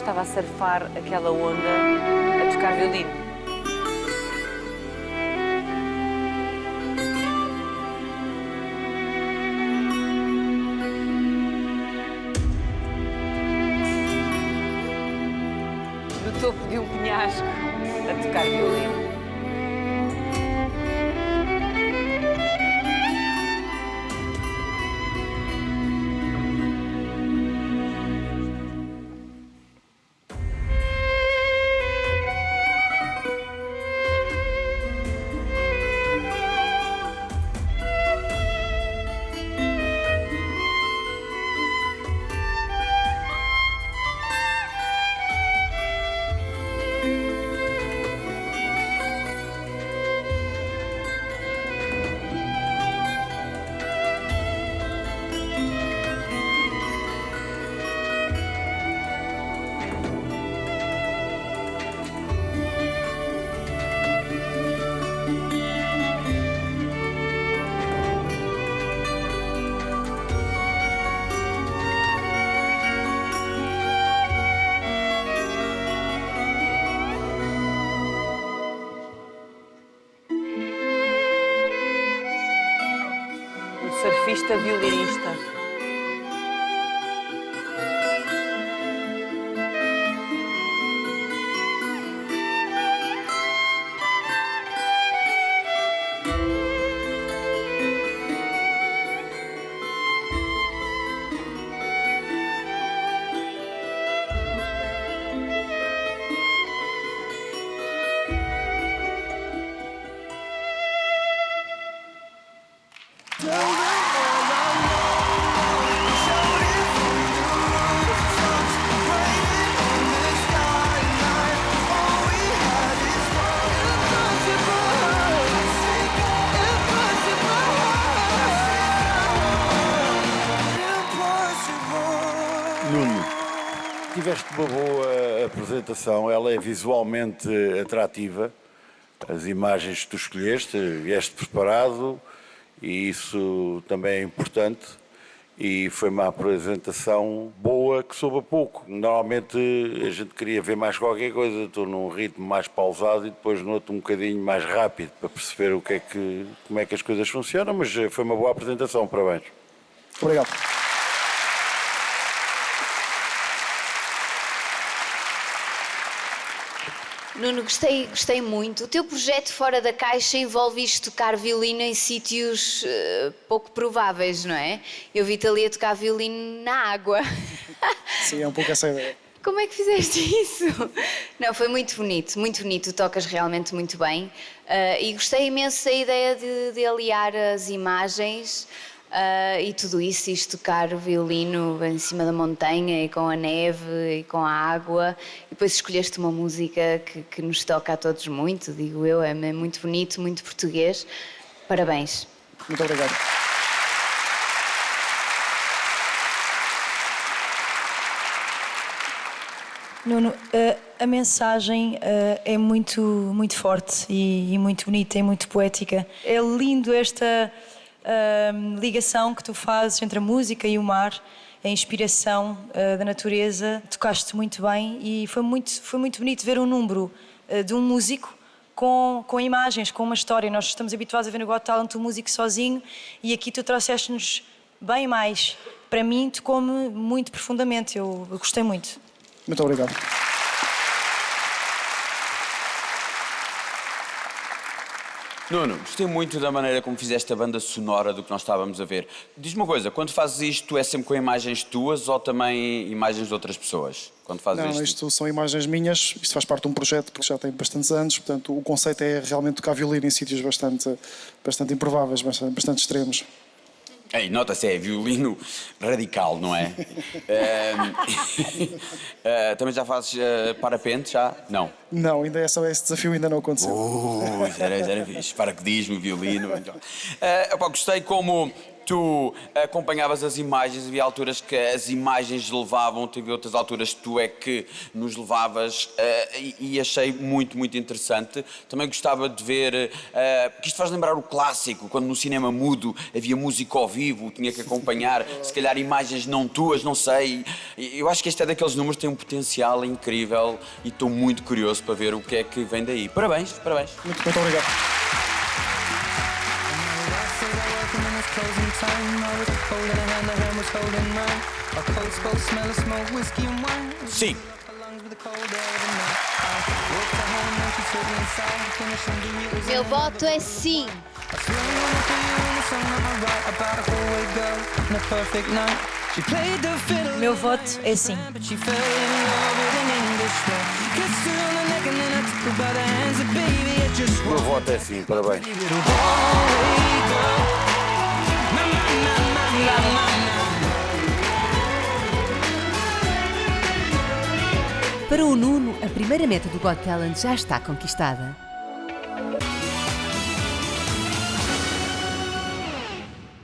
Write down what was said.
estava a surfar aquela onda a tocar violino. No topo de um penhasco a tocar violino. Surfista violinista. Nuno, tiveste uma boa apresentação, ela é visualmente atrativa, as imagens que tu escolheste, vieste preparado e isso também é importante e foi uma apresentação boa que soube a pouco. Normalmente a gente queria ver mais qualquer coisa, estou num ritmo mais pausado e depois no outro um bocadinho mais rápido para perceber como é que as coisas funcionam, mas foi uma boa apresentação, parabéns. Obrigado. Nuno, gostei muito. O teu projeto Fora da Caixa envolve isto tocar violino em sítios pouco prováveis, não é? Eu vi-te ali a tocar violino na água. Sim, é um pouco essa ideia. Como é que fizeste isso? Não, foi muito bonito, tu tocas realmente muito bem. E gostei imenso da ideia de aliar as imagens e tudo isso, isto tocar o violino em cima da montanha e com a neve e com a água. E depois escolheste uma música que nos toca a todos muito, digo eu, é muito bonito, muito português. Parabéns. Muito obrigado. Nuno, a mensagem é muito forte e muito bonita e muito poética. É lindo esta ligação que tu fazes entre a música e o mar, a inspiração da natureza. Tocaste muito bem e foi muito bonito ver um número de um músico com imagens, com uma história. Nós estamos habituados a ver no Got Talent um músico sozinho e aqui tu trouxeste-nos bem mais. Para mim, tocou-me muito profundamente, eu gostei muito. Muito obrigado. Nuno, gostei muito da maneira como fizeste a banda sonora do que nós estávamos a ver. Diz-me uma coisa, quando fazes isto é sempre com imagens tuas ou também imagens de outras pessoas? Quando fazes Não, isto são imagens minhas, isto faz parte de um projeto que já tem bastantes anos, portanto o conceito é realmente tocar violino em sítios bastante improváveis, bastante extremos. Ei, nota-se, é violino radical, não é? Também já fazes parapente, já? Não. Não, ainda esse desafio ainda não aconteceu. Era fixe, paraquedismo, violino. Gostei como tu acompanhavas as imagens, havia alturas que as imagens levavam, teve outras alturas que tu é que nos levavas e achei muito, muito interessante. Também gostava de ver, que isto faz lembrar o clássico, quando no cinema mudo havia música ao vivo, tinha que acompanhar, se calhar imagens não tuas, não sei. Eu acho que este é daqueles números que tem um potencial incrível e estou muito curioso para ver o que é que vem daí. Parabéns, parabéns. Muito obrigado. Sim. Meu voto é sim. Meu voto é sim. O meu voto é sim, parabéns. Para o Nuno, a primeira meta do Got Talent já está conquistada.